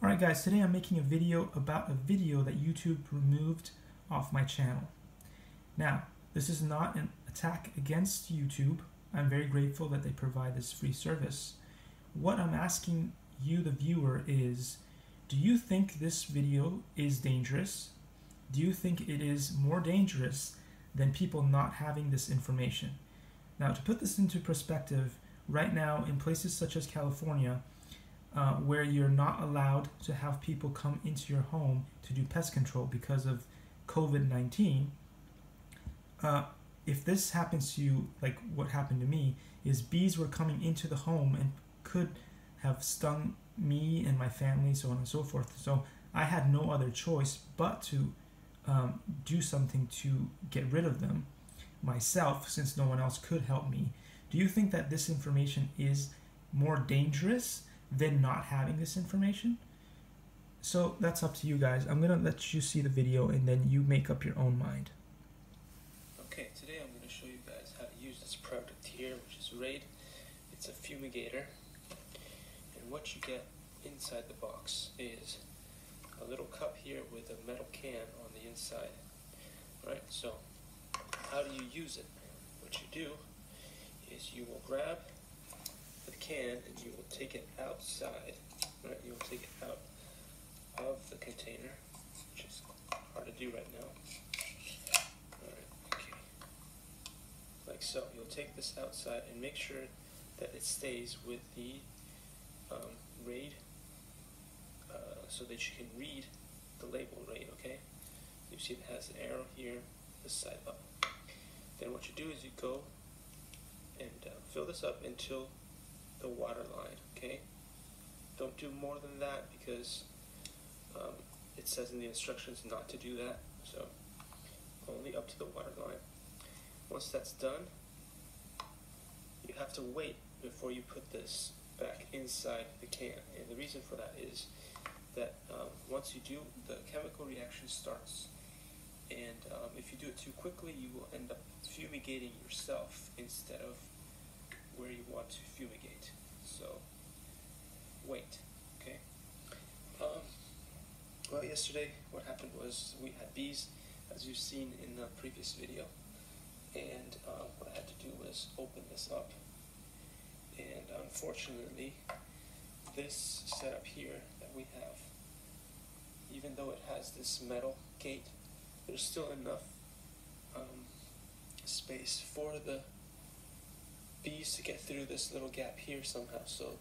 Alright guys, today I'm making a video about a video that YouTube removed off my channel. Now, this is not an attack against YouTube. I'm very grateful that they provide this free service. What I'm asking you, the viewer, is do you think this video is dangerous? Do you think it is more dangerous than people not having this information? Now, to put this into perspective, right now in places such as California, where you're not allowed to have people come into your home to do pest control because of COVID-19, if this happens to you, like what happened to me, is bees were coming into the home and could have stung me and my family, so on and so forth. So I had no other choice but to do something to get rid of them myself, since no one else could help me. Do you think that this information is more dangerous than not having this information? So that's up to you guys. I'm gonna let you see the video and then you make up your own mind. Okay, today I'm going to show you guys how to use this product here, which is Raid. It's a fumigator, and what you get inside the box is a little cup here with a metal can on the inside. Alright, so how do you use it? What you do is you will grab the can and you will take it outside. Right, you will take it out of the container, which is hard to do right now. Alright, okay. Like so. You'll take this outside and make sure that it stays with the Raid, so that you can read the label Raid, okay? You see it has an arrow here, this side up. Then what you do is you go and fill this up until the water line, okay? Don't do more than that because it says in the instructions not to do that, so only up to the water line. Once that's done, you have to wait before you put this back inside the can, and the reason for that is that once you do, the chemical reaction starts, and if you do it too quickly, you will end up fumigating yourself instead of where you want to fumigate. So wait, okay? Well, yesterday what happened was we had bees, as you've seen in the previous video, and what I had to do was open this up, and unfortunately this setup here that we have, even though it has this metal gate, there's still enough space for the bees to get through this little gap here somehow, so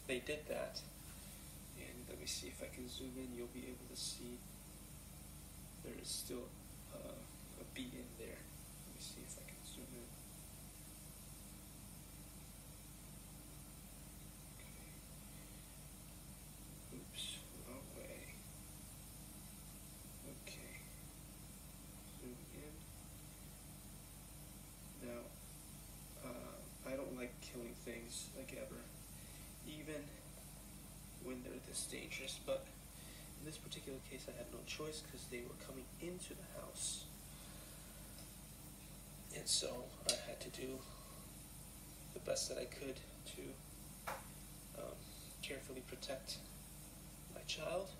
they did that. And let me see if I can zoom in. You'll be able to see there is still a bee in there. Let me see if I can zoom in. Okay. Oops, wrong way. Okay. Zoom in. Now, I don't like killing things like ever, even when they're this dangerous, but in this particular case I had no choice because they were coming into the house, and so I had to do the best that I could to carefully protect my child,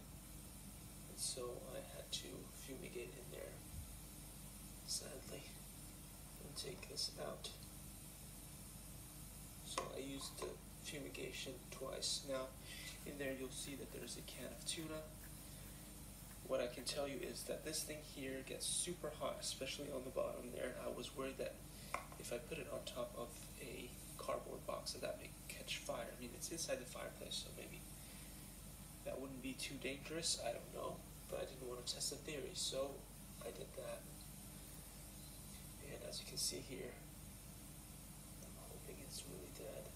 and so I had to fumigate in there, sadly, and take this out. So I used the fumigation twice. Now, in there you'll see that there's a can of tuna. What I can tell you is that this thing here gets super hot, especially on the bottom there. I was worried that if I put it on top of a cardboard box that may catch fire. I mean, it's inside the fireplace, so maybe that wouldn't be too dangerous. I don't know, but I didn't want to test the theory, so I did that. And as you can see here, I'm hoping it's really dead.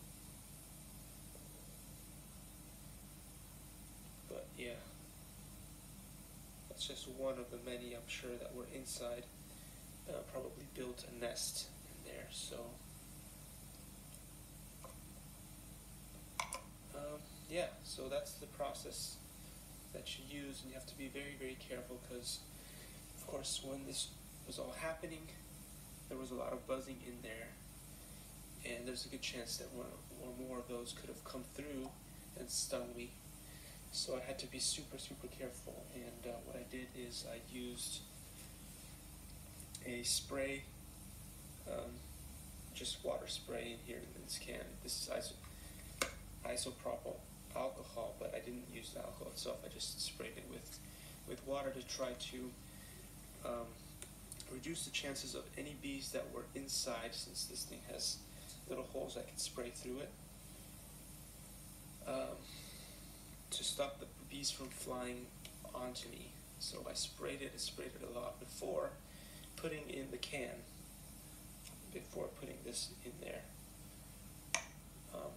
But yeah, that's just one of the many, I'm sure, that were inside. Probably built a nest in there, so yeah, so that's the process that you use, and you have to be very, very careful because, of course, when this was all happening, there was a lot of buzzing in there, and there's a good chance that one or more of those could have come through and stung me. So I had to be super careful, and what I did is I used a spray, just water spray in here in this can. This is isopropyl alcohol, but I didn't use the alcohol itself. I just sprayed it with water to try to reduce the chances of any bees that were inside, since this thing has little holes I can spray through it, to stop the bees from flying onto me. So I sprayed it a lot before putting in the can, before putting this in there,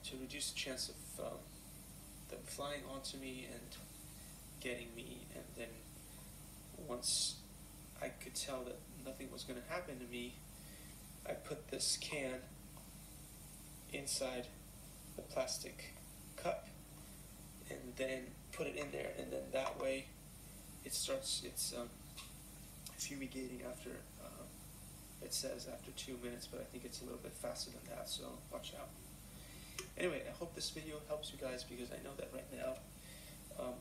to reduce the chance of them flying onto me and getting me. And then once I could tell that nothing was going to happen to me, I put this can inside the plastic cup and then put it in there, and then that way it starts its fumigating after, it says after 2 minutes, but I think it's a little bit faster than that, so watch out. Anyway, I hope this video helps you guys, because I know that right now,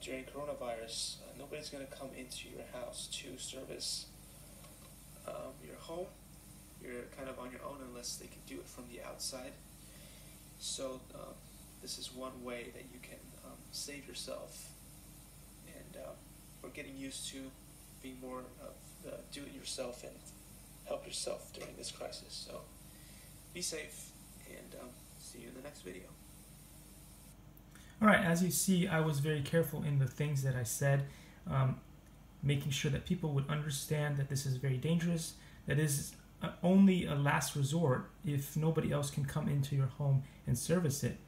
during coronavirus, nobody's going to come into your house to service your home. You're kind of on your own unless they can do it from the outside. So this is one way that you can save yourself, and we're getting used to being more of the do-it-yourself and help yourself during this crisis. So be safe, and see you in the next video. Alright, as you see, I was very careful in the things that I said, making sure that people would understand that this is very dangerous, that is only a last resort if nobody else can come into your home and service it.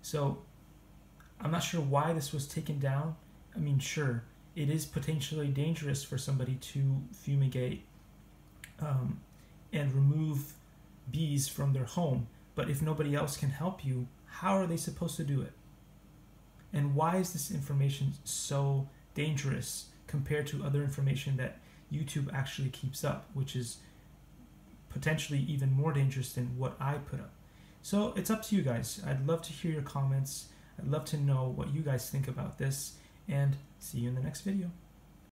So I'm not sure why this was taken down. I mean, sure, it is potentially dangerous for somebody to fumigate and remove bees from their home, but if nobody else can help you, how are they supposed to do it? And why is this information so dangerous compared to other information that YouTube actually keeps up, which is potentially even more dangerous than what I put up? So it's up to you guys. I'd love to hear your comments. I'd love to know what you guys think about this, and see you in the next video.